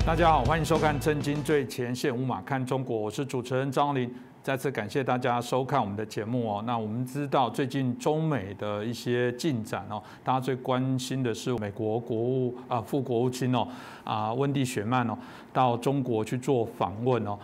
大家好，欢迎收看《震惊最前线》，无马看中国，我是主持人张琳。再次感谢大家收看我们的节目哦。那我们知道最近中美的一些进展哦，大家最关心的是美国副国务卿温蒂雪曼到中国去做访问哦。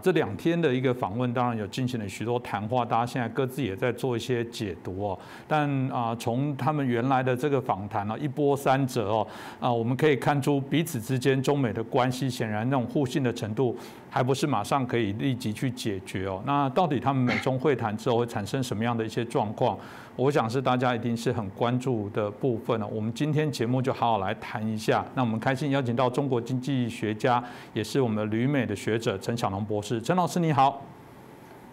这2天的一个访问，当然有进行了许多谈话，大家现在各自也在做一些解读哦。但从他们原来的这个访谈一波三折哦，我们可以看出彼此之间中美的关系，显然那种互信的程度还不是马上可以立即去解决哦。那到底他们美中会谈之后会产生什么样的一些状况？我想是大家一定是很关注的部分哦。我们今天节目就好好来谈一下。那我们开心邀请到中国经济学家，也是我们的旅美的学者陈小龙博士。陈老师你好。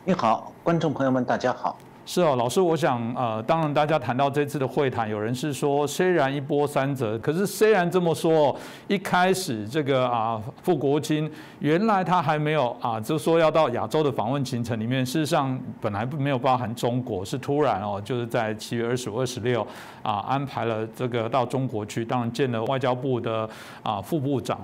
你好，观众朋友们大家好。是哦，老师，我想当然大家谈到这次的会谈，有人是说虽然一波三折，可是虽然这么说，一开始这个副国务卿原来他还没有就说要到亚洲的访问行程里面，事实上本来没有包含中国，是突然就是在7月25、26安排了这个到中国去，当然见了外交部的副部长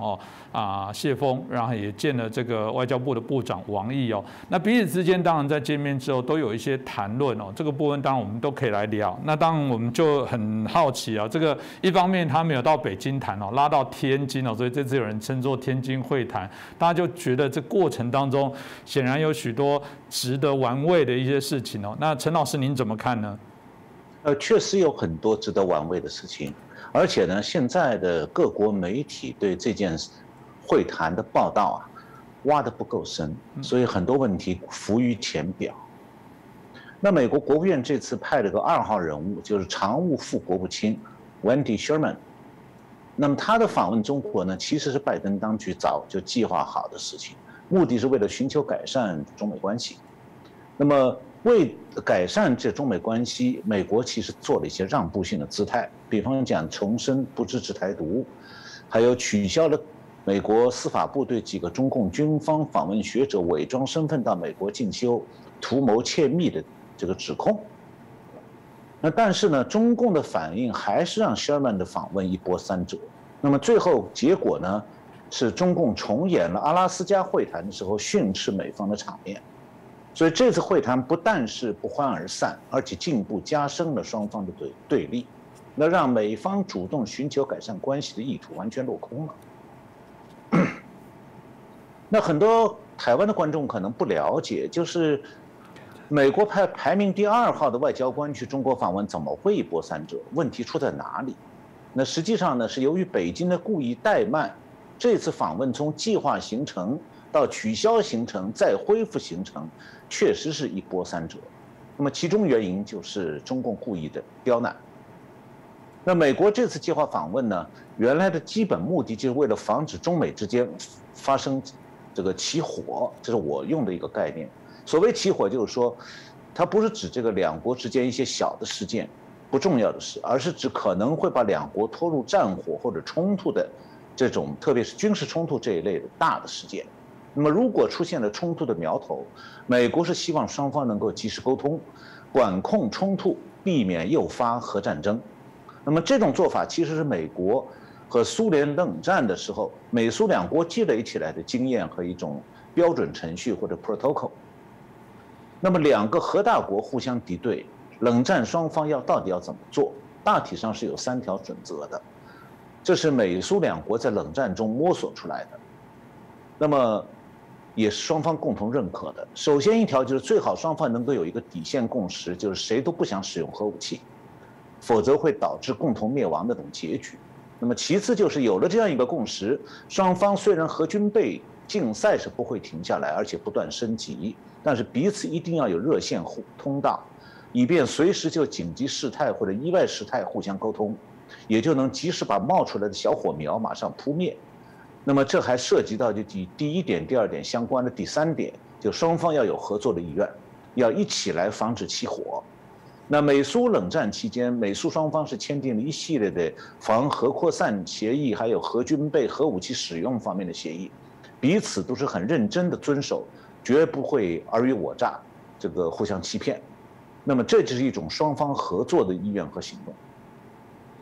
谢峰，然后也见了这个外交部的部长王毅哦。那彼此之间当然在见面之后都有一些谈论。这个部分当然我们都可以来聊。那当然我们就很好奇这个一方面他没有到北京谈拉到天津所以这次有人称作天津会谈，大家就觉得这过程当中显然有许多值得玩味的一些事情那陈老师您怎么看呢？确实有很多值得玩味的事情，而且呢，现在的各国媒体对这件会谈的报道挖得不够深，所以很多问题浮于浅表。那美国国务院这次派了个2号人物，就是常务副国务卿 Wendy Sherman。那么他的访问中国呢，其实是拜登当局早就计划好的事情，目的是为了寻求改善中美关系。那么为改善这中美关系，美国其实做了一些让步性的姿态，比方讲重申不支持台独，还有取消了美国司法部对几个中共军方访问学者伪装身份到美国进修，图谋窃密的这个指控。那但是呢，中共的反应还是让 Sherman 的访问一波三折。那么最后结果呢，是中共重演了阿拉斯加会谈的时候训斥美方的场面。所以这次会谈不但是不欢而散，而且进一步加深了双方的对立，那让美方主动寻求改善关系的意图完全落空了。那很多台湾的观众可能不了解，就是美国排名第2号的外交官去中国访问，怎么会一波三折？问题出在哪里？那实际上呢，是由于北京的故意怠慢，这次访问从计划行程到取消行程再恢复行程，确实是一波三折。那么其中原因就是中共故意的刁难。那美国这次计划访问呢，原来的基本目的就是为了防止中美之间发生这个起火，这是我用的一个概念。所谓起火，就是说，它不是指这个2国之间一些小的事件、不重要的事，而是指可能会把2国拖入战火或者冲突的这种，特别是军事冲突这一类的大的事件。那么，如果出现了冲突的苗头，美国是希望双方能够及时沟通，管控冲突，避免诱发核战争。那么，这种做法其实是美国和苏联冷战的时候，美苏2国积累起来的经验和一种标准程序或者 protocol。那么2个核大国互相敌对，冷战双方到底要怎么做？大体上是有3条准则的，这是美苏2国在冷战中摸索出来的，那么也是双方共同认可的。首先一条就是最好双方能够有一个底线共识，就是谁都不想使用核武器，否则会导致共同灭亡的这种结局。那么其次就是有了这样一个共识，双方虽然核军备竞赛是不会停下来，而且不断升级，但是彼此一定要有热线通道，以便随时就紧急事态或者意外事态互相沟通，也就能及时把冒出来的小火苗马上扑灭。那么这还涉及到就第1点、第2点相关的第3点，就双方要有合作的意愿，要一起来防止起火。那美苏冷战期间，美苏双方是签订了一系列的防核扩散协议，还有核军备、核武器使用方面的协议，彼此都是很认真的遵守，绝不会尔虞我诈，这个互相欺骗。那么这就是一种双方合作的意愿和行动。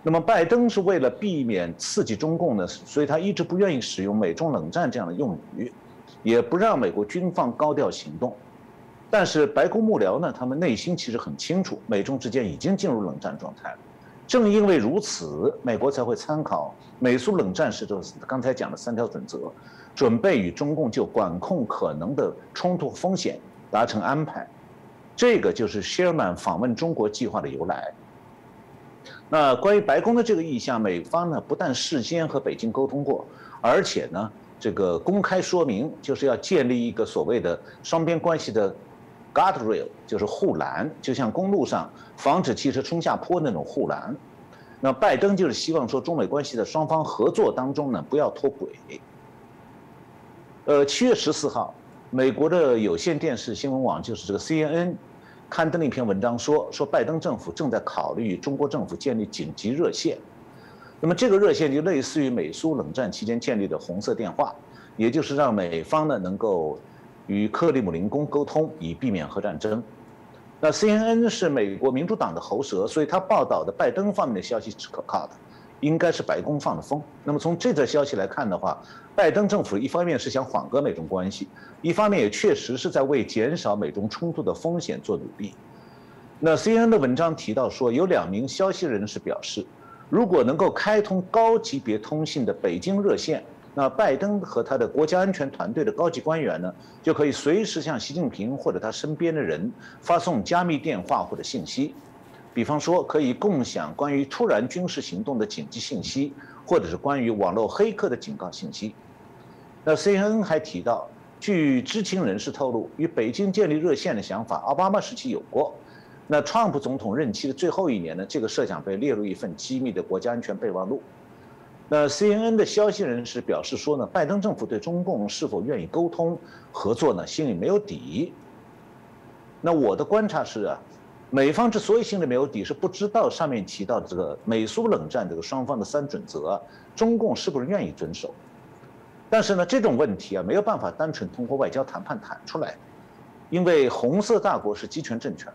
那么拜登是为了避免刺激中共呢，所以他一直不愿意使用美中冷战这样的用语，也不让美国军方高调行动。但是白宫幕僚呢，他们内心其实很清楚，美中之间已经进入冷战状态了。正因为如此，美国才会参考美苏冷战时的刚才讲的3条准则，准备与中共就管控可能的冲突风险达成安排。这个就是 Sherman 访问中国计划的由来。那关于白宫的这个意向，美方呢不但事先和北京沟通过，而且呢这个公开说明，就是要建立一个所谓的双边关系的 guardrail， 就是护栏，就像公路上防止汽车冲下坡那种护栏。那拜登就是希望说中美关系的双方合作当中呢不要脱轨。7月14号，美国的有线电视新闻网就是这个 CNN 刊登了一篇文章说拜登政府正在考虑与中国政府建立紧急热线。那么这个热线就类似于美苏冷战期间建立的红色电话，也就是让美方呢能够与克里姆林宫沟通，以避免核战争。那 CNN 是美国民主党的喉舌，所以他报道的拜登方面的消息是可靠的，应该是白宫放的风。那么从这则消息来看的话，拜登政府一方面是想缓和美中关系，一方面也确实是在为减少美中冲突的风险做努力。那 CNN 的文章提到说，有2名消息人士表示，如果能够开通高级别通信的北京热线，那拜登和他的国家安全团队的高级官员呢，就可以随时向习近平或者他身边的人发送加密电话或者信息，比方说可以共享关于突然军事行动的紧急信息，或者是关于网络黑客的警告信息。那 CNN 还提到，据知情人士透露，与北京建立热线的想法，奥巴马时期有过。那川普总统任期的最后1年呢，这个设想被列入一份机密的国家安全备忘录。那 CNN 的消息人士表示说呢，拜登政府对中共是否愿意沟通合作呢，心里没有底。那我的观察是啊，美方之所以心里没有底，是不知道上面提到的这个美苏冷战这个双方的3准则，中共是不是愿意遵守。但是呢，这种问题啊，没有办法单纯通过外交谈判谈出来，因为红色大国是集权政权。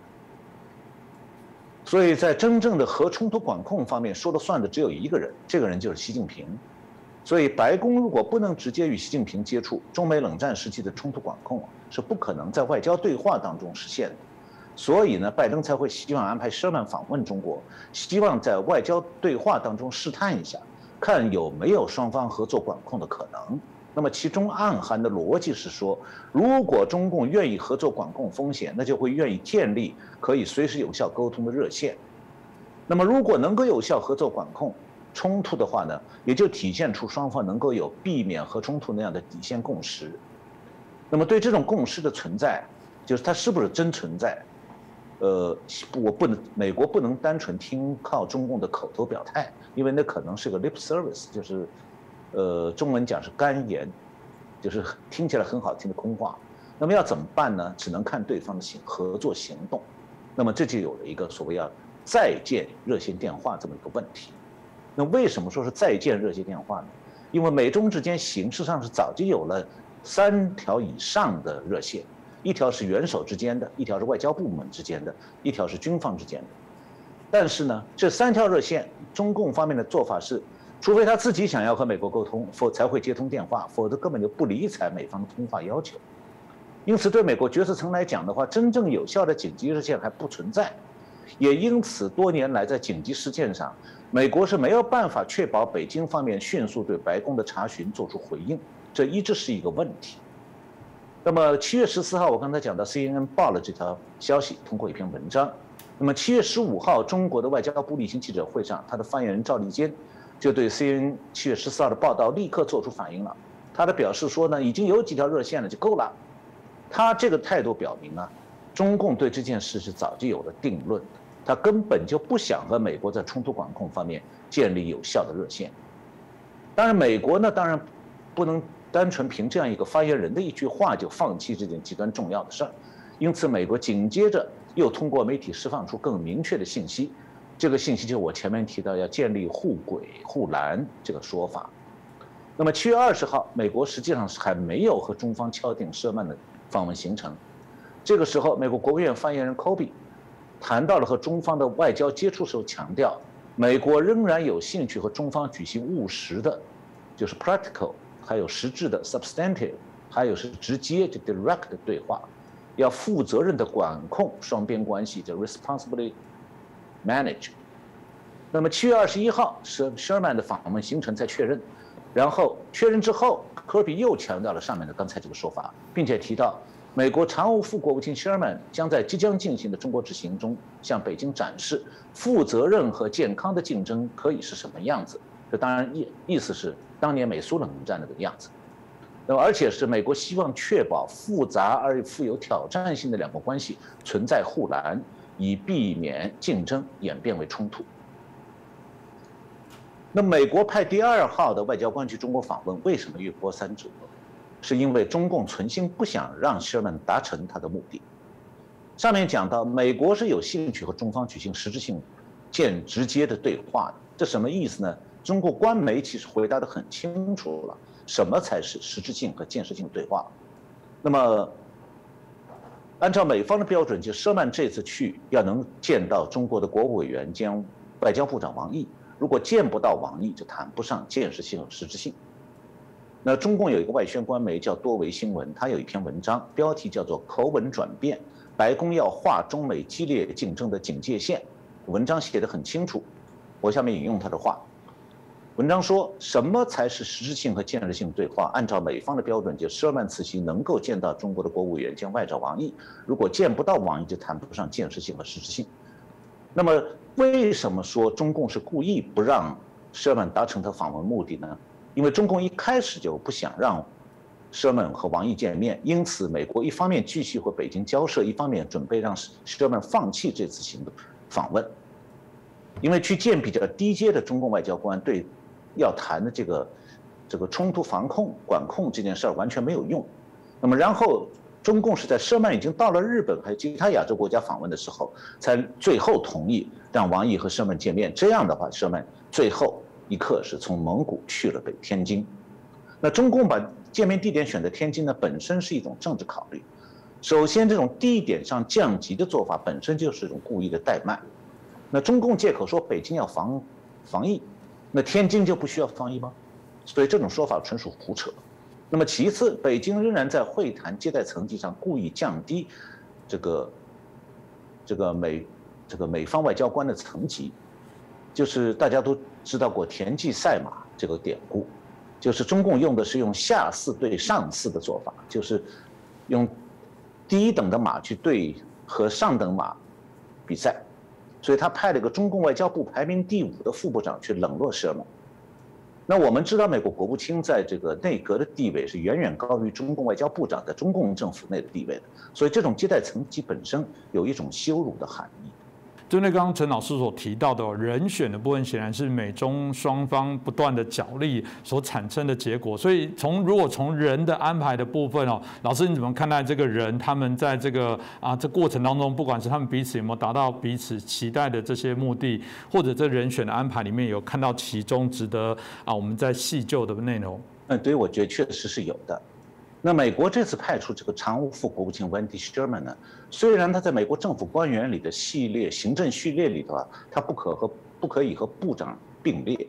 所以在真正的核冲突管控方面，说了算的只有一个人，这个人就是习近平。所以白宫如果不能直接与习近平接触，中美冷战时期的冲突管控是不可能在外交对话当中实现的。所以呢，拜登才会希望安排Sherman访问中国，希望在外交对话当中试探一下，看有没有双方合作管控的可能。那么其中暗含的逻辑是说，如果中共愿意合作管控风险，那就会愿意建立可以随时有效沟通的热线。那么如果能够有效合作管控冲突的话呢，也就体现出双方能够有避免核冲突那样的底线共识。那么对这种共识的存在，就是它是不是真存在，美国不能单纯听靠中共的口头表态，因为那可能是个 lip service， 就是。中文讲是干言，就是听起来很好听的空话。那么要怎么办呢？只能看对方的合作行动。那么这就有了一个所谓要再建热线电话这么一个问题。那为什么说是再建热线电话呢？因为美中之间形式上是早就有了3条以上的热线，一条是元首之间的，一条是外交部门之间的，一条是军方之间的。但是呢，这3条热线，中共方面的做法是，除非他自己想要和美国沟通，才会接通电话，否则根本就不理睬美方的通话要求。因此，对美国决策层来讲的话，真正有效的紧急热线还不存在。也因此，多年来在紧急事件上，美国是没有办法确保北京方面迅速对白宫的查询做出回应，这一直是一个问题。那么7月14号，我刚才讲到 CNN 报了这条消息，通过一篇文章。那么7月15号，中国的外交部例行记者会上，他的发言人赵立坚就对 CNN 7月14号的报道立刻做出反应了。他的表示说呢，已经有几条热线了就够了。他这个态度表明啊，中共对这件事是早就有了定论的，他根本就不想和美国在冲突管控方面建立有效的热线。当然，美国呢，当然不能单纯凭这样一个发言人的一句话就放弃这件极端重要的事儿。因此，美国紧接着又通过媒体释放出更明确的信息。这个信息就是我前面提到要建立护轨护栏这个说法。那么7月20号，美国实际上是还没有和中方敲定舍曼的访问行程。这个时候，美国国务院发言人科比谈到了和中方的外交接触时候强调，美国仍然有兴趣和中方举行务实的，就是 practical， 还有实质的 substantive， 还有是直接的 direct 的对话，要负责任的管控双边关系，叫 responsibly manage。那么7月21号是 Sherman 的访问行程才确认，然后确认之后，科比又强调了上面的刚才这个说法，并且提到美国常务副国务卿 Sherman 将在即将进行的中国之行中向北京展示负责任和健康的竞争可以是什么样子。这当然意思是当年美苏冷战的那个样子。那么而且是美国希望确保复杂而富有挑战性的两国关系存在护栏，以避免竞争演变为冲突。那美国派第2号的外交官去中国访问，为什么越波三折？是因为中共存心不想让 Sherman 达成他的目的。上面讲到，美国是有兴趣和中方举行实质性、直接的对话的。这什么意思呢？中国官媒其实回答得很清楚了，什么才是实质性和建设性对话。那么，按照美方的标准，就 Sherman 这次去要能见到中国的国务委员兼外交部长王毅，如果见不到王毅，就谈不上建设性和实质性。那中共有一个外宣官媒叫多维新闻，它有一篇文章，标题叫做《口吻转变：白宫要划中美激烈竞争的警戒线》。文章写得很清楚，我下面引用他的话。文章说，什么才是实质性和建设性对话？按照美方的标准，就Sherman此行能够见到中国的国务委员兼外长王毅，如果见不到王毅，就谈不上建设性和实质性。那么，为什么说中共是故意不让Sherman达成他访问目的呢？因为中共一开始就不想让Sherman和王毅见面，因此美国一方面继续和北京交涉，一方面准备让Sherman放弃这次访问，因为去见比较低阶的中共外交官，对要谈的这个冲突防控管控这件事儿完全没有用。那么然后中共是在Sherman已经到了日本还有其他亚洲国家访问的时候，才最后同意让王毅和Sherman见面。这样的话，Sherman最后一刻是从蒙古去了天津。那中共把见面地点选择天津呢，本身是一种政治考虑。首先，这种地点上降级的做法本身就是一种故意的怠慢。那中共借口说北京要防疫，那天津就不需要防疫吗？所以这种说法纯属胡扯。那么其次，北京仍然在会谈接待层级上故意降低这个美方外交官的层级，就是大家都知道过田忌赛马这个典故，就是中共用的是用下4对上4的做法，就是用低等的马去对和上等马比赛，所以他派了一个中共外交部排名第5的副部长去冷落Sherman。那我们知道，美国国务卿在这个内阁的地位是远远高于中共外交部长在中共政府内的地位的，所以这种接待层级本身有一种羞辱的含义。针对刚刚陈老师所提到的人选的部分，显然是美中双方不断的角力所产生的结果。所以如果从人的安排的部分哦，老师你怎么看待这个人？他们在这过程当中，不管是他们彼此有没有达到彼此期待的这些目的，或者这人选的安排里面有看到其中值得我们在细究的内容？对，我觉得确实是有的。那美国这次派出这个常务副国务卿 Wendy Sherman 呢，虽然他在美国政府官员里的行政序列里头他不可以和部长并列，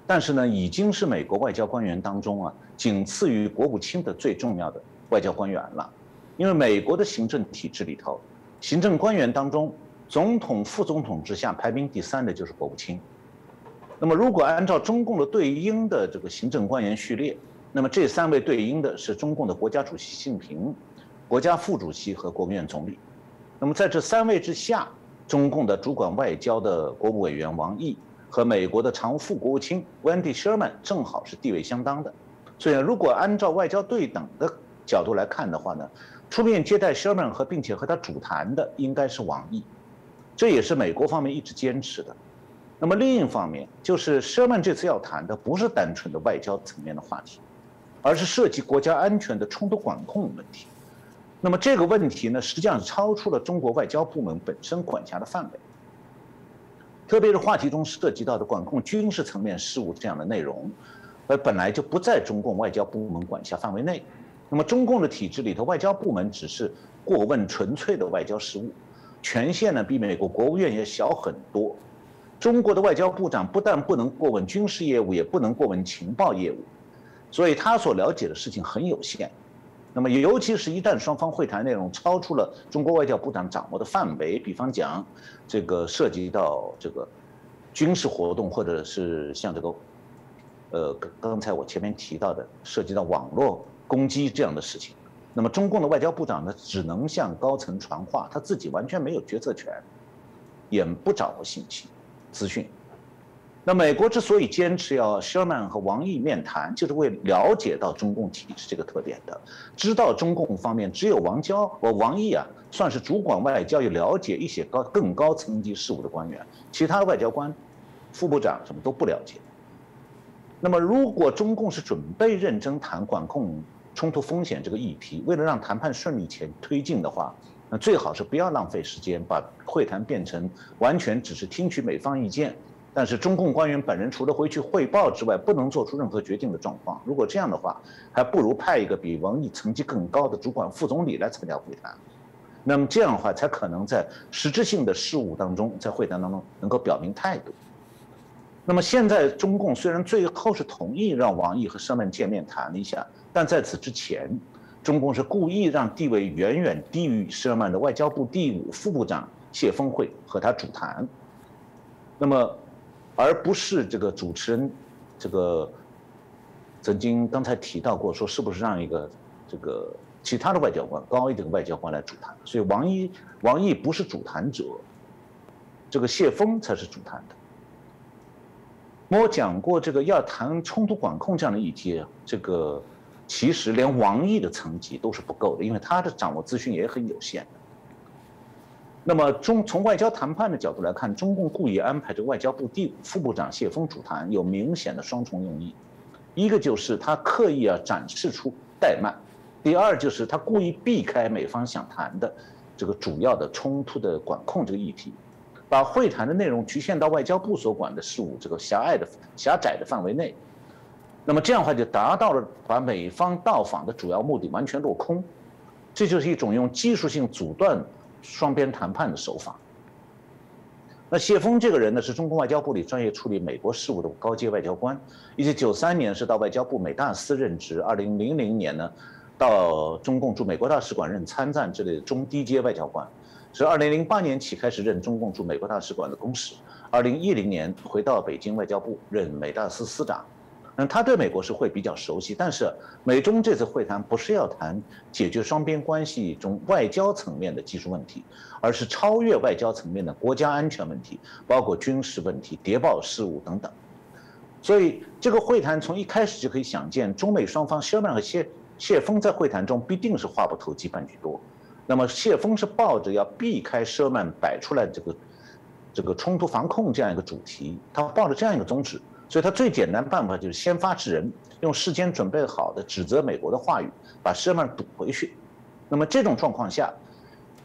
但是呢，已经是美国外交官员当中仅次于国务卿的最重要的外交官员了。因为美国的行政体制里头，行政官员当中，总统、副总统之下排名第3的就是国务卿。那么，如果按照中共的对应的这个行政官员序列，那么这3位对应的是中共的国家主席习近平、国家副主席和国务院总理。那么在这3位之下，中共的主管外交的国务委员王毅和美国的常务副国务卿 Wendy Sherman 正好是地位相当的。所以如果按照外交对等的角度来看的话呢，出面接待 Sherman 并且和他主谈的应该是王毅，这也是美国方面一直坚持的。那么另一方面，就是 Sherman 这次要谈的不是单纯的外交层面的话题，而是涉及国家安全的冲突管控问题。那么这个问题呢，实际上超出了中国外交部门本身管辖的范围，特别是话题中涉及到的管控军事层面事务这样的内容，本来就不在中共外交部门管辖范围内。那么中共的体制里头，外交部门只是过问纯粹的外交事务，权限呢比美国国务院也小很多。中国的外交部长不但不能过问军事业务，也不能过问情报业务，所以他所了解的事情很有限。那么，尤其是一旦双方会谈内容超出了中国外交部长掌握的范围，比方讲，这个涉及到这个军事活动，或者是像这个，刚才我前面提到的涉及到网络攻击这样的事情，那么中共的外交部长呢，只能向高层传话，他自己完全没有决策权，也不掌握信息、资讯。那美国之所以坚持要Sherman和王毅面谈，就是为了解到中共体制这个特点的，知道中共方面只有王毅啊，算是主管外交，又了解一些更高层级事务的官员，其他的外交官、副部长什么都不了解。那么，如果中共是准备认真谈管控冲突风险这个议题，为了让谈判顺利推进的话，那最好是不要浪费时间，把会谈变成完全只是听取美方意见。但是中共官员本人除了回去汇报之外，不能做出任何决定的状况。如果这样的话，还不如派一个比王毅层级更高的主管副总理来参加会谈。那么这样的话，才可能在实质性的事务当中，在会谈当中能够表明态度。那么现在中共虽然最后是同意让王毅和Sherman见面谈了一下，但在此之前，中共是故意让地位远远低于Sherman的外交部第5副部长谢峰会和他主谈。那么而不是这个主持人，这个曾经刚才提到过，说是不是让一个这个其他的外交官高一点的外交官来主谈？所以王毅不是主谈者，这个谢峰才是主谈的。我讲过，这个要谈冲突管控这样的议题，这个其实连王毅的层级都是不够的，因为他的掌握资讯也很有限的。那么从外交谈判的角度来看，中共故意安排这外交部第5副部长谢峰主谈，有明显的双重用意。一个就是他刻意展示出怠慢，第二就是他故意避开美方想谈的这个主要的冲突的管控这个议题，把会谈的内容局限到外交部所管的事务这个狭窄的范围内。那么这样的话就达到了把美方到访的主要目的完全落空，这就是一种用技术性阻断双边谈判的手法。那谢峰这个人呢，是中共外交部里专业处理美国事务的高阶外交官。1993年是到外交部美大司任职，2000年呢，到中共驻美国大使馆任参赞之类的中低阶外交官。是2008年起开始任中共驻美国大使馆的公使，2010年回到北京外交部任美大司司长。他对美国是会比较熟悉，但是美中这次会谈不是要谈解决双边关系中外交层面的技术问题，而是超越外交层面的国家安全问题，包括军事问题、谍报事务等等。所以这个会谈从一开始就可以想见，中美双方Sherman和谢峰在会谈中必定是话不投机半句多。那么谢峰是抱着要避开Sherman摆出来这个冲突防控这样一个主题，他抱着这样一个宗旨。所以他最简单的办法就是先发制人，用事先准备好的指责美国的话语，把Sherman堵回去。那么这种状况下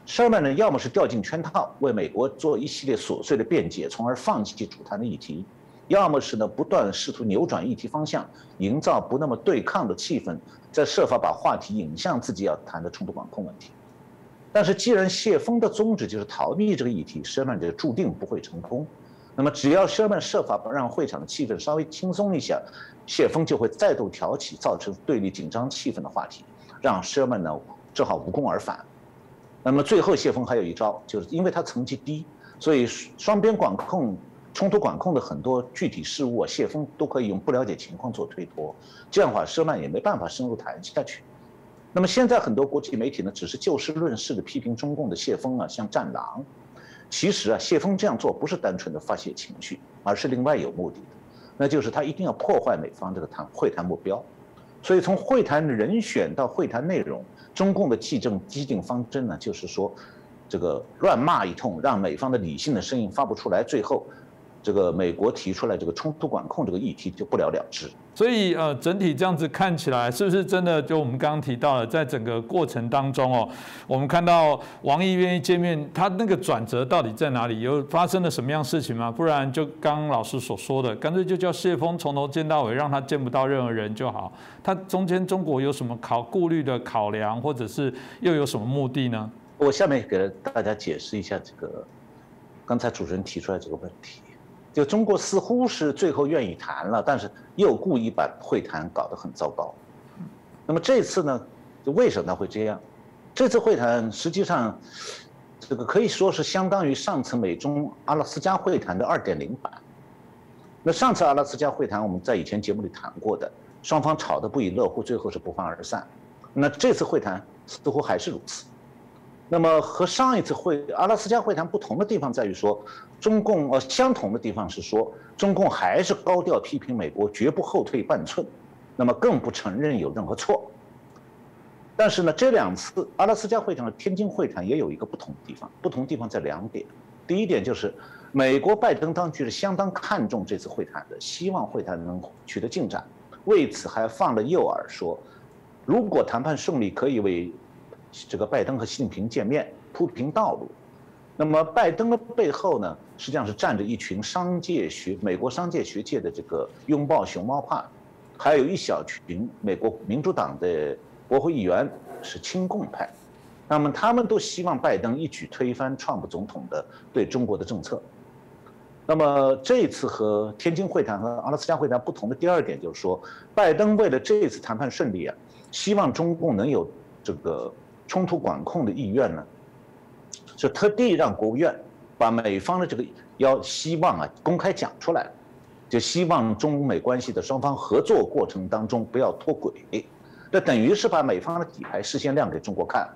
，Sherman呢，要么是掉进圈套，为美国做一系列琐碎的辩解，从而放弃主谈的议题；要么是呢，不断试图扭转议题方向，营造不那么对抗的气氛，再设法把话题引向自己要谈的冲突管控问题。但是既然谢峰的宗旨就是逃避这个议题，Sherman就注定不会成功。那么只要Sherman设法让会场的气氛稍微轻松一下，谢峰就会再度挑起造成对立紧张气氛的话题，让Sherman呢只好无功而返。那么最后谢峰还有一招，就是因为他层级低，所以双边管控、冲突管控的很多具体事务谢峰都可以用不了解情况做推脱，这样的话Sherman也没办法深入谈下去。那么现在很多国际媒体呢，只是就事论事的批评中共的谢峰像战狼。其实谢峰这样做不是单纯的发泄情绪，而是另外有目的的，那就是他一定要破坏美方这个会谈目标。所以从会谈的人选到会谈内容，中共的激进方针呢，就是说这个乱骂一通，让美方的理性的声音发不出来，最后这个美国提出来这个冲突管控这个议题就不了了之。所以整体这样子看起来，是不是真的就我们刚刚提到了，在整个过程当中我们看到王毅愿意见面，他那个转折到底在哪里？有发生了什么样事情吗？不然就刚刚老师所说的，干脆就叫谢峰从头见到尾，让他见不到任何人就好。他中间中国有什么顾虑的考量，或者是又有什么目的呢？我下面给大家解释一下这个刚才主持人提出来这个问题。就中国似乎是最后愿意谈了，但是又故意把会谈搞得很糟糕。那么这次呢，就为什么会这样？这次会谈实际上，这个可以说是相当于上次美中阿拉斯加会谈的2.0版。那上次阿拉斯加会谈我们在以前节目里谈过的，双方吵得不亦乐乎，最后是不欢而散。那这次会谈似乎还是如此。那么和上一次阿拉斯加会谈不同的地方在于说，中共相同的地方是说，中共还是高调批评美国绝不后退半寸，那么更不承认有任何错。但是呢，这2次阿拉斯加会谈和天津会谈也有一个不同的地方，不同地方在2点。第一点就是美国拜登当局是相当看重这次会谈的，希望会谈能取得进展，为此还放了诱饵说，如果谈判顺利，可以为这个拜登和习近平见面铺平道路。那么拜登的背后呢，实际上是站着一群美国商界学界的这个拥抱熊猫派，还有一小群美国民主党的国会议员是亲共派。那么他们都希望拜登一举推翻川普总统的对中国的政策。那么这一次和天津会谈和阿拉斯加会谈不同的第2点就是说，拜登为了这一次谈判顺利啊，希望中共能有这个冲突管控的意愿呢，是特地让国务院把美方的这个希望公开讲出来，就希望中美关系的双方合作过程当中不要脱轨。这等于是把美方的底牌事先亮给中国看。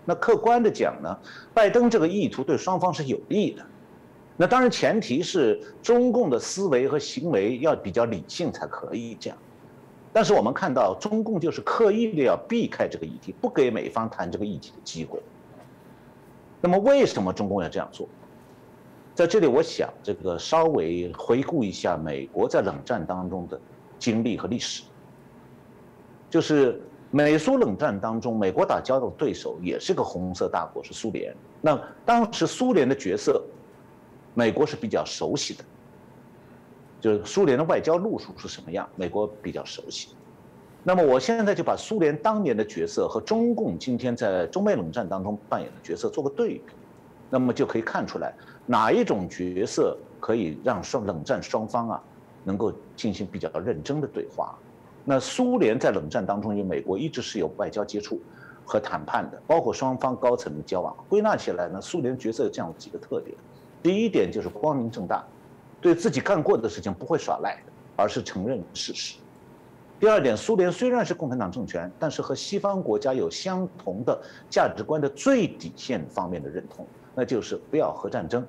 那客观的讲呢，拜登这个意图对双方是有利的。那当然前提是中共的思维和行为要比较理性才可以这样。但是我们看到中共就是刻意的要避开这个议题，不给美方谈这个议题的机会。那么为什么中共要这样做？在这里我想这个稍微回顾一下美国在冷战当中的经历和历史。就是美苏冷战当中，美国打交道的对手也是个红色大国，是苏联。那当时苏联的角色，美国是比较熟悉的，就是苏联的外交路数是什么样，美国比较熟悉。那么我现在就把苏联当年的角色和中共今天在中美冷战当中扮演的角色做个对比，那么就可以看出来哪一种角色可以让冷战双方能够进行比较认真的对话。那苏联在冷战当中与美国一直是有外交接触和谈判的，包括双方高层的交往。归纳起来呢，苏联角色有这样几个特点：第一点就是光明正大，对自己干过的事情不会耍赖的，而是承认事实。第2点，苏联虽然是共产党政权，但是和西方国家有相同的价值观的最底线方面的认同，那就是不要核战争。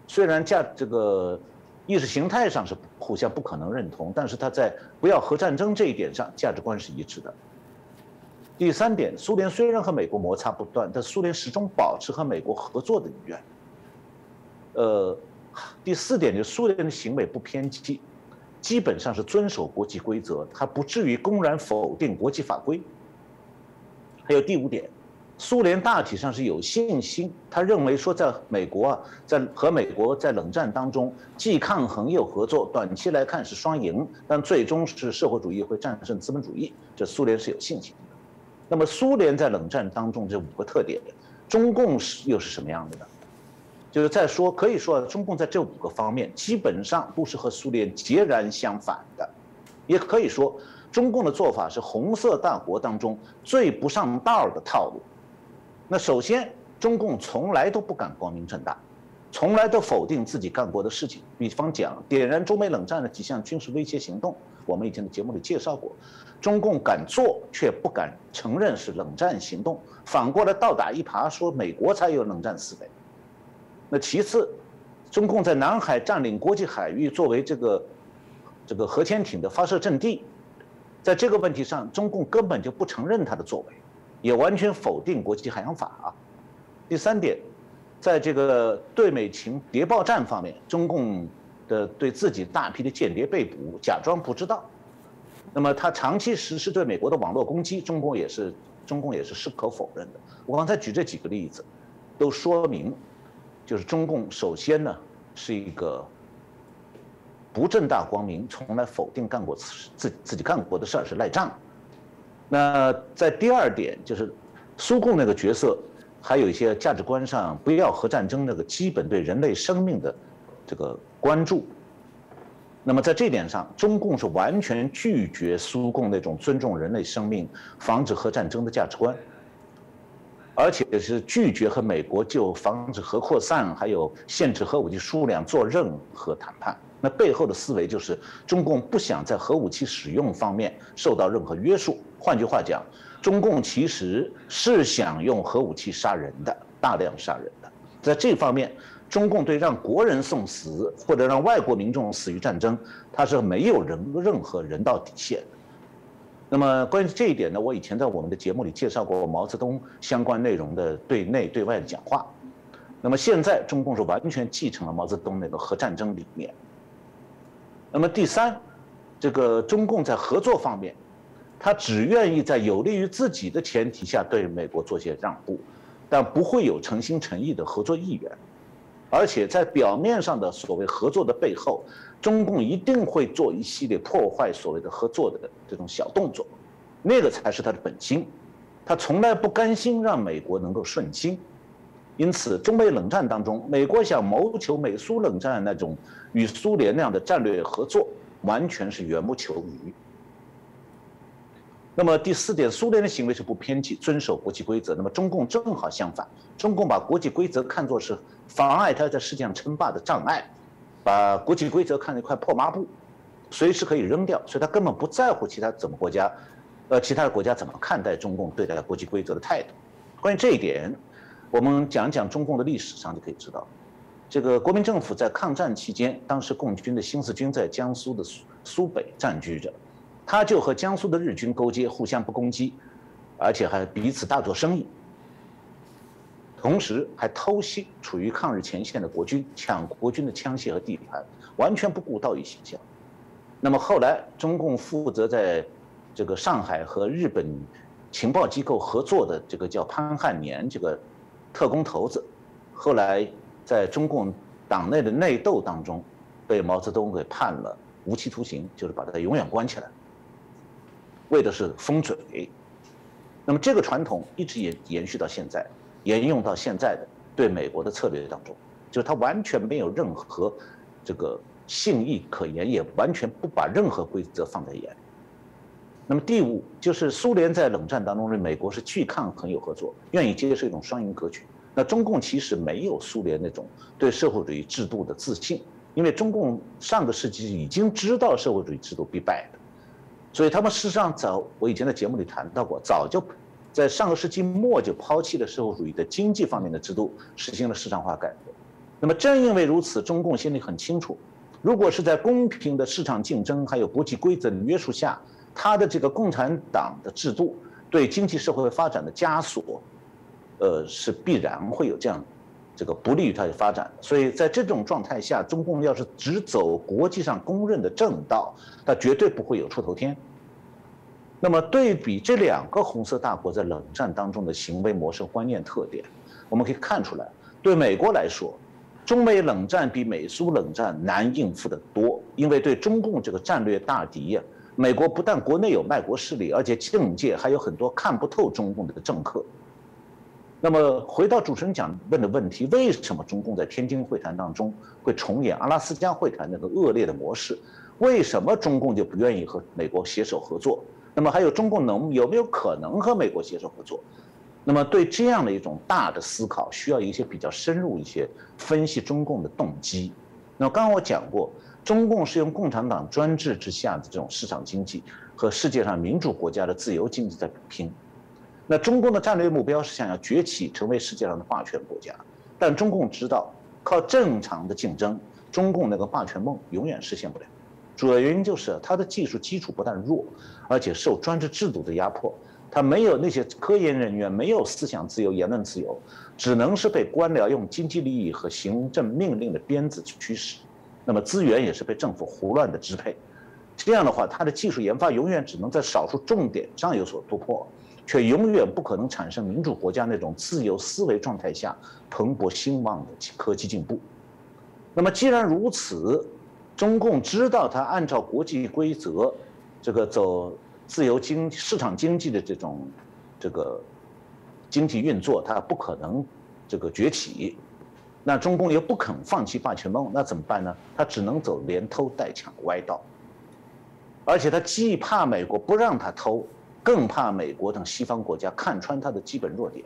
虽然这个意识形态上是互相不可能认同，但是他在不要核战争这一点上价值观是一致的。第3点，苏联虽然和美国摩擦不断，但苏联始终保持和美国合作的意愿。第4点，就是苏联的行为不偏激，基本上是遵守国际规则，它不至于公然否定国际法规。还有第5点，苏联大体上是有信心，他认为说在美国和美国在冷战当中既抗衡又合作，短期来看是双赢，但最终是社会主义会战胜资本主义，这苏联是有信心的。那么苏联在冷战当中这5个特点，中共又是什么样的呢？就是可以说中共在这5个方面基本上都是和苏联截然相反的，也可以说中共的做法是红色大国当中最不上道的套路。那首先，中共从来都不敢光明正大，从来都否定自己干过的事情。比方讲，点燃中美冷战的几项军事威胁行动，我们以前的节目里介绍过，中共敢做却不敢承认是冷战行动，反过来倒打一耙，说美国才有冷战思维。那其次，中共在南海占领国际海域作为这个核潜艇的发射阵地，在这个问题上，中共根本就不承认他的作为，也完全否定国际海洋法。第3点，在这个对美情谍报战方面，中共对自己大批的间谍被捕，假装不知道。那么他长期实施对美国的网络攻击，中共也是矢口否认的。我刚才举这几个例子，都说明，就是中共首先呢是一个不正大光明，从来否定干过自己干过的事儿，是赖账。那在第2点，就是苏共那个角色，还有一些价值观上不要核战争那个基本对人类生命的这个关注，那么在这点上，中共是完全拒绝苏共那种尊重人类生命、防止核战争的价值观，而且是拒绝和美国就防止核扩散还有限制核武器数量做任何谈判。那背后的思维就是中共不想在核武器使用方面受到任何约束。换句话讲，中共其实是想用核武器杀人的，大量杀人的。在这方面，中共对让国人送死或者让外国民众死于战争，它是没有任何人道底线的。那么关于这一点呢，我以前在我们的节目里介绍过毛泽东相关内容的对内对外的讲话。那么现在中共是完全继承了毛泽东那个核战争理念。那么第三，这个中共在合作方面，他只愿意在有利于自己的前提下对美国做些让步，但不会有诚心诚意的合作意愿。而且在表面上的所谓合作的背后，中共一定会做一系列破坏所谓的合作的这种小动作，那个才是他的本心。他从来不甘心让美国能够顺心。因此，中美冷战当中，美国想谋求美苏冷战那种与苏联那样的战略合作，完全是缘木求鱼。那么第四点，苏联的行为是不偏激，遵守国际规则。那么中共正好相反，中共把国际规则看作是妨碍它在世界上称霸的障碍，把国际规则看成一块破抹布，随时可以扔掉，所以他根本不在乎其他的国家怎么看待中共对待国际规则的态度。关于这一点，我们讲讲中共的历史上就可以知道，这个国民政府在抗战期间，当时共军的新四军在江苏的苏北占据着，他就和江苏的日军勾结，互相不攻击，而且还彼此大做生意，同时还偷袭处于抗日前线的国军，抢国军的枪械和地盘，完全不顾道义形象。那么后来中共负责在这个上海和日本情报机构合作的这个叫潘汉年这个特工头子，后来在中共党内的内斗当中，被毛泽东给判了无期徒刑，就是把他永远关起来，为的是封嘴。那么这个传统一直延续到现在，沿用到现在的对美国的策略当中，就是他完全没有任何这个信义可言，也完全不把任何规则放在眼里。那么第五就是苏联在冷战当中对美国是拒抗很有合作，愿意接受一种双赢格局。那中共其实没有苏联那种对社会主义制度的自信，因为中共上个世纪已经知道社会主义制度必败的，所以他们事实上我以前在节目里谈到过，早就在上个世纪末就抛弃了社会主义的经济方面的制度，实行了市场化改革。那么正因为如此，中共心里很清楚，如果是在公平的市场竞争还有国际规则的约束下，他的这个共产党的制度对经济社会发展的枷锁，是必然会有这个不利于它的发展的。所以在这种状态下，中共要是只走国际上公认的正道，它绝对不会有出头天。那么对比这两个红色大国在冷战当中的行为模式、观念特点，我们可以看出来，对美国来说，中美冷战比美苏冷战难应付得多，因为对中共这个战略大敌呀，美国不但国内有卖国势力，而且境界还有很多看不透中共的政客。那么回到主持人问的问题，为什么中共在天津会谈当中会重演阿拉斯加会谈那个恶劣的模式？为什么中共就不愿意和美国携手合作？那么还有中共有没有可能和美国携手合作？那么对这样的一种大的思考，需要一些比较深入一些分析中共的动机。那么刚刚我讲过，中共是用共产党专制之下的这种市场经济和世界上民主国家的自由经济在比拼。那中共的战略目标是想要崛起，成为世界上的霸权国家。但中共知道，靠正常的竞争，中共那个霸权梦永远实现不了。主要原因就是它的技术基础不但弱，而且受专制制度的压迫。它没有那些科研人员，没有思想自由、言论自由，只能是被官僚用经济利益和行政命令的鞭子驱使。那么资源也是被政府胡乱的支配。这样的话，它的技术研发永远只能在少数重点上有所突破，却永远不可能产生民主国家那种自由思维状态下蓬勃兴旺的科技进步。那么既然如此，中共知道它按照国际规则，这个走自由市场经济的这个经济运作，它不可能这个崛起。那中共又不肯放弃霸权梦，那怎么办呢？他只能走连偷带抢歪道，而且他既怕美国不让他偷，更怕美国等西方国家看穿他的基本弱点，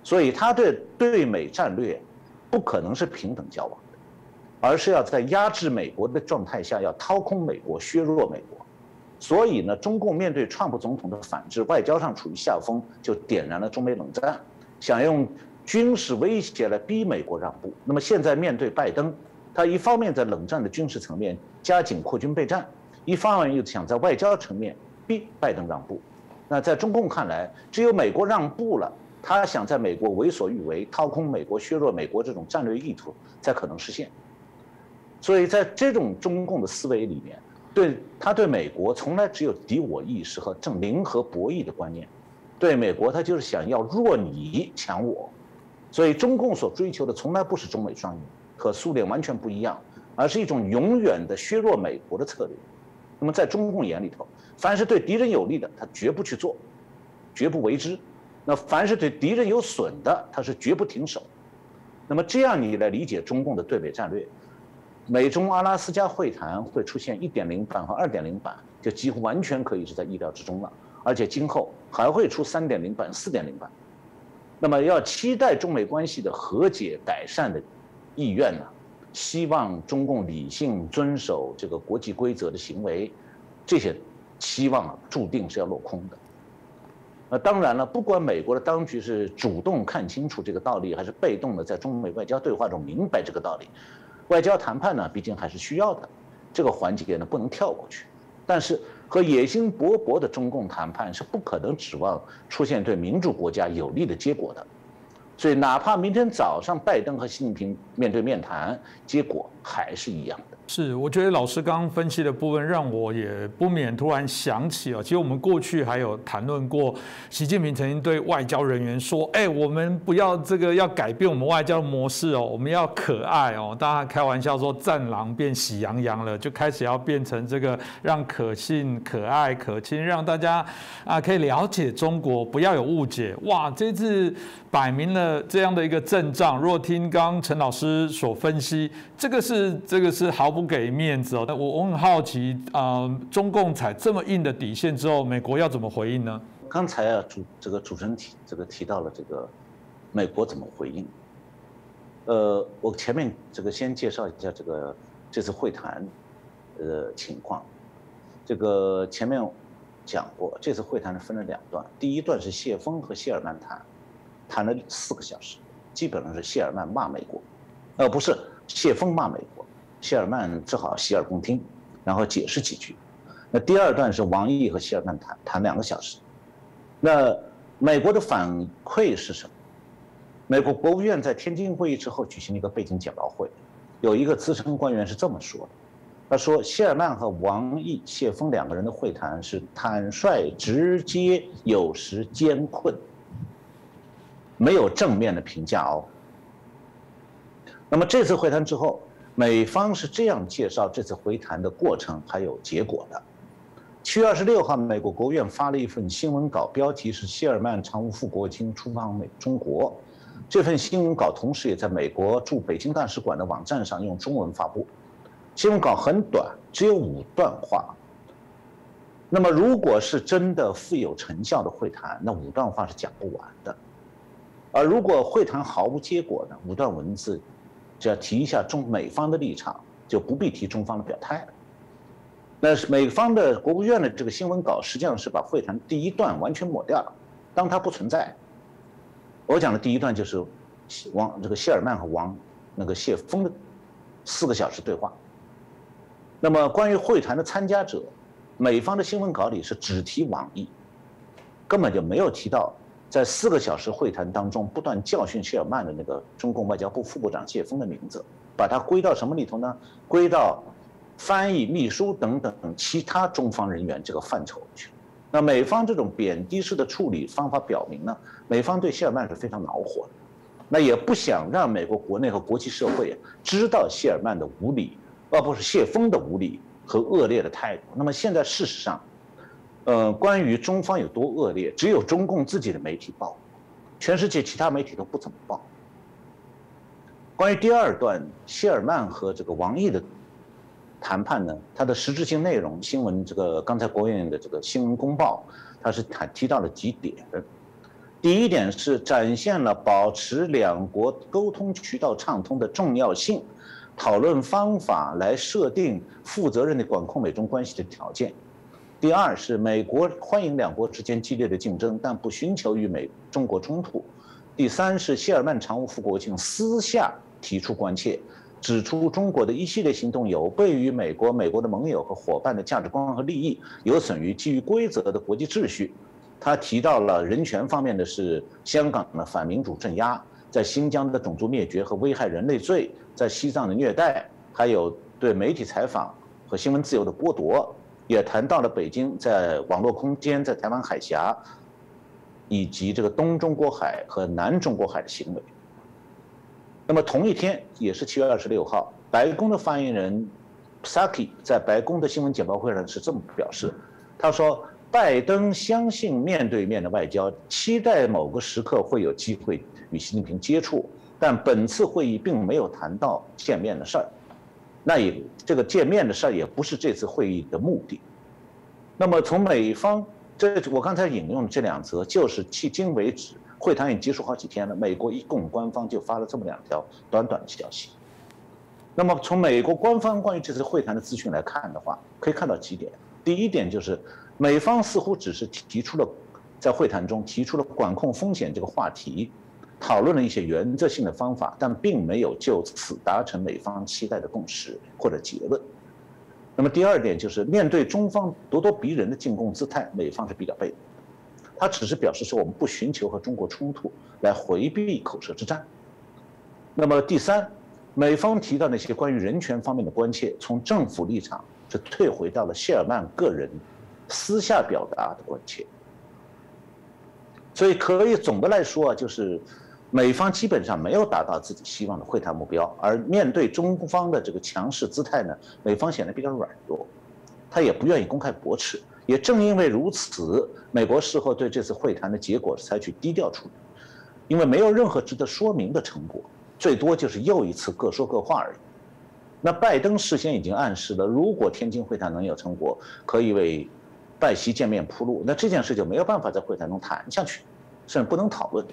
所以他对美战略不可能是平等交往的，而是要在压制美国的状态下，要掏空美国，削弱美国。所以呢，中共面对川普总统的反制，外交上处于下风，就点燃了中美冷战，想用军事威胁来逼美国让步。那么现在面对拜登，他一方面在冷战的军事层面加紧扩军备战，一方面又想在外交层面逼拜登让步。那在中共看来，只有美国让步了，他想在美国为所欲为，掏空美国、削弱美国这种战略意图才可能实现。所以在这种中共的思维里面，他对美国从来只有敌我意识和零和博弈的观念，对美国他就是想要弱你强我。所以中共所追求的从来不是中美双赢，和苏联完全不一样，而是一种永远的削弱美国的策略。那么在中共眼里头，凡是对敌人有利的，他绝不去做，绝不为之；那凡是对敌人有损的，他是绝不停手。那么这样你来理解中共的对美战略，美中阿拉斯加会谈会出现1.0版和2.0版，就几乎完全可以是在意料之中了。而且今后还会出3.0版、4.0版。那么要期待中美关系的和解改善的意愿呢？希望中共理性遵守这个国际规则的行为，这些期望注定是要落空的。当然了，不管美国的当局是主动看清楚这个道理，还是被动的在中美外交对话中明白这个道理，外交谈判呢，毕竟还是需要的，这个环节呢不能跳过去。但是和野心勃勃的中共谈判是不可能指望出现对民主国家有利的结果的，所以哪怕明天早上拜登和习近平面对面谈，结果还是一样的。是，我觉得老师刚刚分析的部分让我也不免突然想起其实我们过去还有谈论过，习近平曾经对外交人员说：“我们不要要改变我们外交模式哦，我们要可爱哦。”大家开玩笑说，战狼变喜羊羊了，就开始要变成让可信、可爱、可亲，让大家可以了解中国，不要有误解。哇，这次摆明了这样的一个阵仗。如果听刚刚陈老师所分析，这个是毫不给面子哦。我很好奇，中共踩这么硬的底线之后，美国要怎么回应呢？刚才主持人提到了美国怎么回应。我前面先介绍一下这次会谈情况。前面讲过，这次会谈分了2段，第一段是谢峰和谢尔曼谈了4个小时，基本上是谢尔曼骂美国，不是谢峰骂美国，谢尔曼只好洗耳恭听，然后解释几句。那第2段是王毅和谢尔曼谈2个小时。那美国的反馈是什么？美国国务院在天津会议之后举行了一个背景简报会，有一个资深官员是这么说的，他说谢尔曼和王毅、谢峰2个人的会谈是坦率、直接，有时艰困，没有正面的评价哦。那么这次会谈之后，美方是这样介绍这次会谈的过程还有结果的。7月26号，美国国务院发了一份新闻稿，标题是谢尔曼常务副国务卿出访中国。这份新闻稿同时也在美国驻北京大使馆的网站上用中文发布。新闻稿很短，只有5段话。那么如果是真的富有成效的会谈，那5段话是讲不完的。而如果会谈毫无结果呢，5段文字只要提一下美方的立场，就不必提中方的表态了。那美方的国务院的这个新闻稿实际上是把会谈第1段完全抹掉了，当它不存在。我讲的第1段就是谢尔曼和谢峰的4个小时对话。那么关于会谈的参加者，美方的新闻稿里是只提王毅，根本就没有提到在4个小时会谈当中不断教训谢尔曼的中共外交部副部长谢峰的名字，把它归到什么里头呢？归到翻译、秘书等等其他中方人员这个范畴去。那美方这种贬低式的处理方法表明呢，美方对谢尔曼是非常恼火的，那也不想让美国国内和国际社会知道谢尔曼的无理，而不是谢峰的无理和恶劣的态度。那么现在事实上，关于中方有多恶劣，只有中共自己的媒体报，全世界其他媒体都不怎么报。关于第二段谢尔曼和这个王毅的谈判呢，它的实质性内容，新闻这个刚才国务院的这个新闻公报，它是提到了几点。第一点是展现了保持两国沟通渠道畅通的重要性，讨论方法来设定负责任的管控美中关系的条件。第二是美国欢迎两国之间激烈的竞争，但不寻求与中国冲突。第三是谢尔曼常务副国务卿私下提出关切，指出中国的一系列行动有悖于美国的盟友和伙伴的价值观和利益，有损于基于规则的国际秩序。他提到了人权方面的是香港的反民主镇压，在新疆的种族灭绝和危害人类罪，在西藏的虐待，还有对媒体采访和新闻自由的剥夺，也谈到了北京在网络空间、在台湾海峡以及这个东中国海和南中国海的行为。那么同一天，也是7月26号，白宫的发言人 Psaki 在白宫的新闻简报会上是这么表示，他说，拜登相信面对面的外交，期待某个时刻会有机会与习近平接触，但本次会议并没有谈到见面的事儿。那也这个见面的事儿也不是这次会议的目的。那么从美方，我刚才引用的这2则，就是迄今为止会谈已经结束好几天了，美国一共官方就发了这么2条短短的消息。那么从美国官方关于这次会谈的资讯来看的话，可以看到几点。第一点就是，美方似乎只是在会谈中提出了管控风险这个话题，讨论了一些原则性的方法，但并没有就此达成美方期待的共识或者结论。那么第二点就是，面对中方咄咄逼人的进攻姿态，美方是比较被动，他只是表示说我们不寻求和中国冲突，来回避口舌之战。那么第三，美方提到那些关于人权方面的关切，从政府立场是退回到了谢尔曼个人私下表达的关切。所以可以总的来说啊，就是美方基本上没有达到自己希望的会谈目标，而面对中方的这个强势姿态呢，美方显得比较软弱，他也不愿意公开驳斥。也正因为如此，美国事后对这次会谈的结果采取低调处理，因为没有任何值得说明的成果，最多就是又一次各说各话而已。那拜登事先已经暗示了，如果天津会谈能有成果，可以为拜习见面铺路，那这件事就没有办法在会谈中谈下去，甚至不能讨论。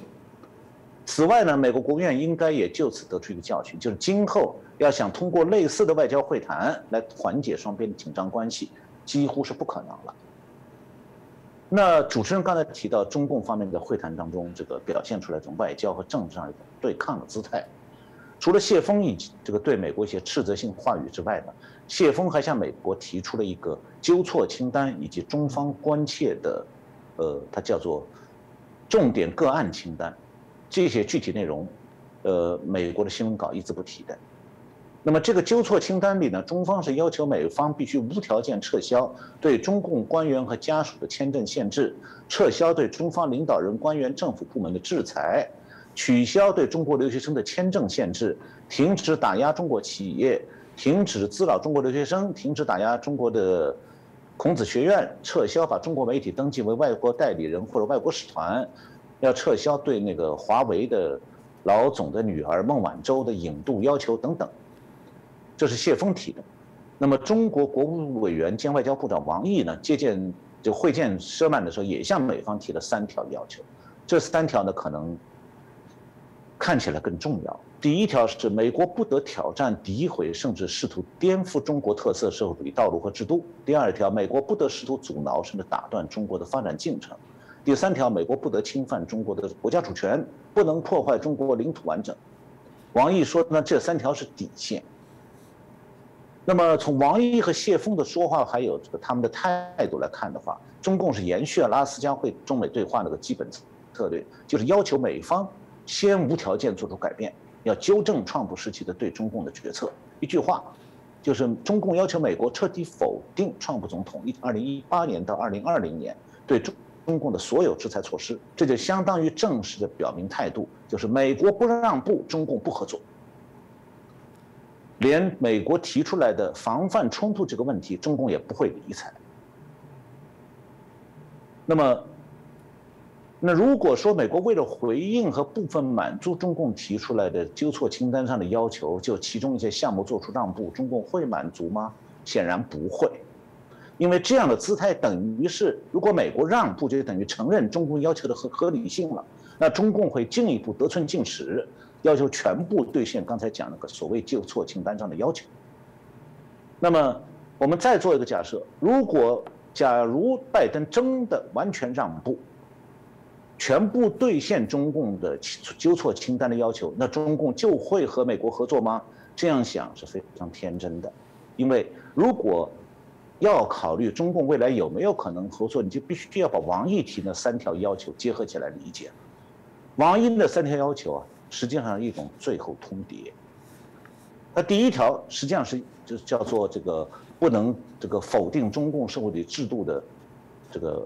此外呢，美国国务院应该也就此得出一个教训，就是今后要想通过类似的外交会谈来缓解双边的紧张关系，几乎是不可能了。那主持人刚才提到，中共方面的会谈当中，这个表现出来这种外交和政治上一种对抗的姿态。除了谢峰以及这个对美国一些斥责性话语之外呢，谢峰还向美国提出了一个纠错清单以及中方关切的，它叫做重点个案清单，这些具体内容，美国的新闻稿一字不提的。那么这个纠错清单里呢，中方是要求美方必须无条件撤销对中共官员和家属的签证限制，撤销对中方领导人、官员、政府部门的制裁，取消对中国留学生的签证限制，停止打压中国企业，停止滋扰中国留学生，停止打压中国的孔子学院，撤销把中国媒体登记为外国代理人或者外国使团，要撤销对那个华为的老总的女儿孟晚舟的引渡要求等等。这是谢峰提的。那么中国国务委员兼外交部长王毅呢，会见舍曼的时候，也向美方提了3条要求。这3条呢，可能看起来更重要。第一条是美国不得挑战、诋毁甚至试图颠覆中国特色社会主义道路和制度。第2条，美国不得试图阻挠甚至打断中国的发展进程。第3条，美国不得侵犯中国的国家主权，不能破坏中国领土完整。王毅说呢，这3条是底线。那么从王毅和谢峰的说话，还有这个他们的态度来看的话，中共是延续了阿拉斯加会中美对话那个基本策略，就是要求美方先无条件做出改变，要纠正川普时期的对中共的决策。一句话，就是中共要求美国彻底否定川普总统2018年到2020年对中共的所有制裁措施，这就相当于正式的表明态度，就是美国不让步，中共不合作。连美国提出来的防范冲突这个问题，中共也不会理睬。那那如果说美国为了回应和部分满足中共提出来的纠错清单上的要求，就其中一些项目做出让步，中共会满足吗？显然不会，因为这样的姿态等于是，如果美国让步，就等于承认中共要求的合理性了。那中共会进一步得寸进尺，要求全部兑现刚才讲那个所谓纠错清单上的要求。那么我们再做一个假设，假如拜登真的完全让步，全部兑现中共的纠错清单的要求，那中共就会和美国合作吗？这样想是非常天真的，因为如果要考虑中共未来有没有可能合作，你就必须要把王毅提那3条要求结合起来理解。王毅的3条要求啊，实际上是一种最后通牒。那第一条实际上就叫做这个不能否定中共社会主义制度的这个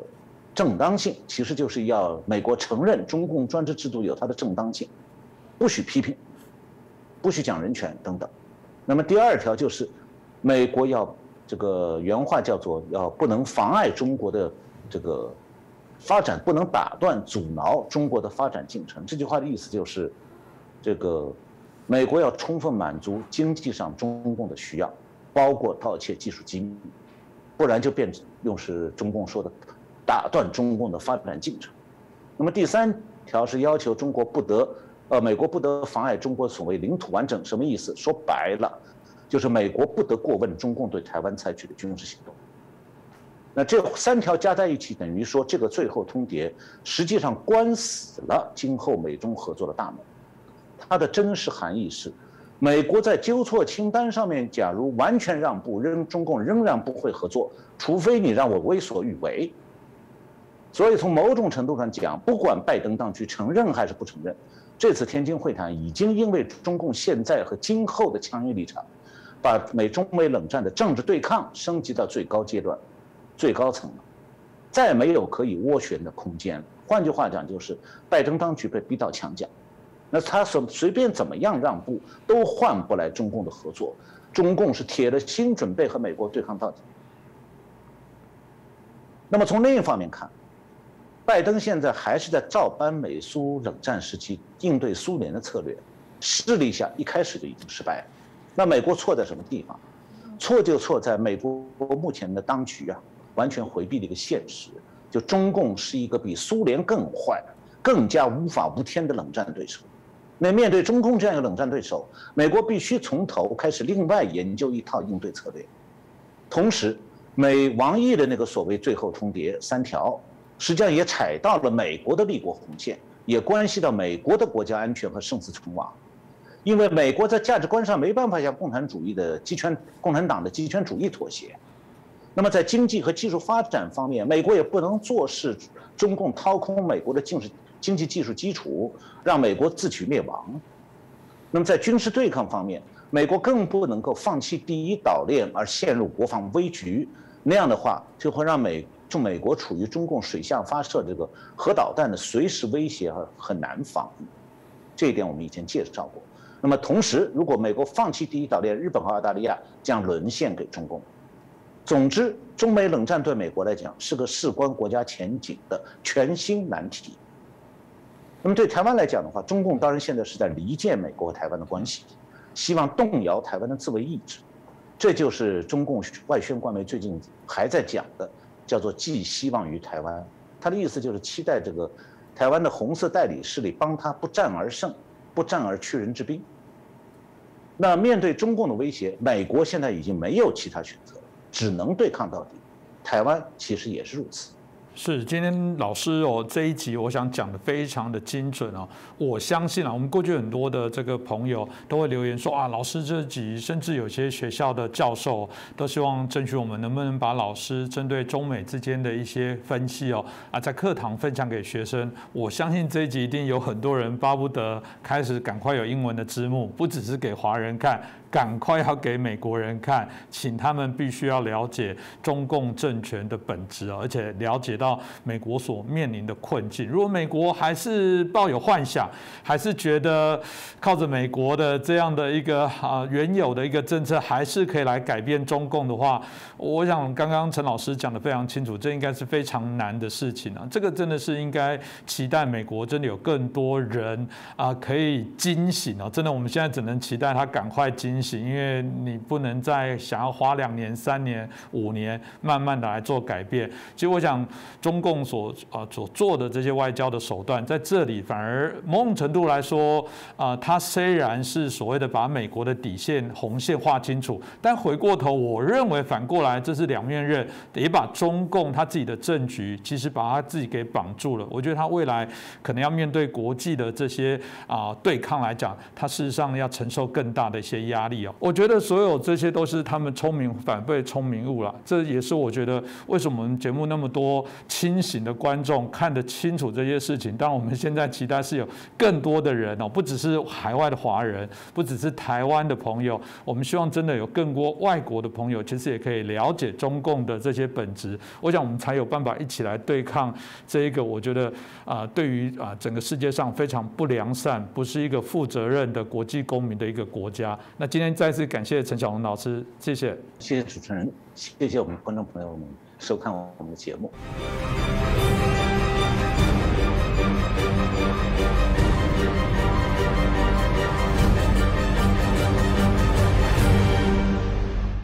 正当性，其实就是要美国承认中共专制制度有它的正当性，不许批评，不许讲人权等等。那么第2条就是美国要原话叫做要不能妨碍中国的发展，不能打断阻挠中国的发展进程。这句话的意思就是美国要充分满足经济上中共的需要，包括盗窃技术机密，不然就用是中共说的打断中共的发展进程。那么第3条是要求美国不得妨碍中国所谓领土完整，什么意思？说白了，就是美国不得过问中共对台湾采取的军事行动。那这3条加在一起，等于说这个最后通牒实际上关死了今后美中合作的大门。它的真实含义是，美国在纠错清单上面，假如完全让步，中共仍然不会合作，除非你让我为所欲为。所以从某种程度上讲，不管拜登当局承认还是不承认，这次天津会谈已经因为中共现在和今后的强硬立场，把中美冷战的政治对抗升级到最高阶段、最高层了，再没有可以斡旋的空间。换句话讲，就是拜登当局被逼到墙角，那他随便怎么样让步，都换不来中共的合作。中共是铁了心准备和美国对抗到底。那么从另一方面看，拜登现在还是在照搬美苏冷战时期应对苏联的策略，试了一下，一开始就已经失败了。那美国错在什么地方？错就错在美国目前的当局啊，完全回避了一个现实，就中共是一个比苏联更坏、更加无法无天的冷战对手。那面对中共这样一个冷战对手，美国必须从头开始另外研究一套应对策略。同时，王毅的那个所谓最后通牒3条，实际上也踩到了美国的立国红线，也关系到美国的国家安全和生死存亡。因为美国在价值观上没办法向共产党的极权主义妥协，那么在经济和技术发展方面，美国也不能坐视中共掏空美国的经济技术基础，让美国自取灭亡。那么在军事对抗方面，美国更不能够放弃第一岛链而陷入国防危局，那样的话就会让美国处于中共水下发射这个核导弹的随时威胁而很难防御。这一点我们以前介绍过。那么同时，如果美国放弃第一岛链，日本和澳大利亚将沦陷给中共。总之，中美冷战对美国来讲是个事关国家前景的全新难题。那么对台湾来讲的话，中共当然现在是在离间美国和台湾的关系，希望动摇台湾的自卫意志。这就是中共外宣官媒最近还在讲的，叫做寄希望于台湾。他的意思就是期待台湾的红色代理势力帮他不战而胜，不战而屈人之兵。那面对中共的威胁，美国现在已经没有其他选择，只能对抗到底。台湾其实也是如此。是，今天老师这一集我想讲的非常的精准哦。我相信我们过去很多的这个朋友都会留言说老师这集，甚至有些学校的教授都希望争取我们能不能把老师针对中美之间的一些分析在课堂分享给学生。我相信这一集一定有很多人巴不得开始赶快有英文的字幕，不只是给华人看，赶快要给美国人看，请他们必须要了解中共政权的本质，而且了解到美国所面临的困境。如果美国还是抱有幻想，还是觉得靠着美国的这样的一个原有的一个政策，还是可以来改变中共的话，我想刚刚陈老师讲得非常清楚，这应该是非常难的事情啊。这个真的是应该期待美国真的有更多人可以惊醒啊！真的，我们现在只能期待他赶快惊醒，因为你不能再想要花2年、3年、5年，慢慢的来做改变。其实我想，中共所做的这些外交的手段，在这里反而某种程度来说，它虽然是所谓的把美国的底线红线画清楚，但回过头，我认为反过来这是两面刃，也把中共他自己的政局，其实把他自己给绑住了。我觉得他未来可能要面对国际的这些对抗来讲，他事实上要承受更大的一些压力哦。我觉得所有这些都是他们聪明反被聪明误了，这也是我觉得为什么我们节目那么多清醒的观众看得清楚这些事情。当然，我们现在期待是有更多的人哦，不只是海外的华人，不只是台湾的朋友，我们希望真的有更多外国的朋友，其实也可以了解中共的这些本质。我想我们才有办法一起来对抗这一个，我觉得对于整个世界上非常不良善，不是一个负责任的国际公民的一个国家。那今天再次感谢陈小龙老师，谢谢，谢谢主持人，谢谢我们观众朋友们收看我们的节目。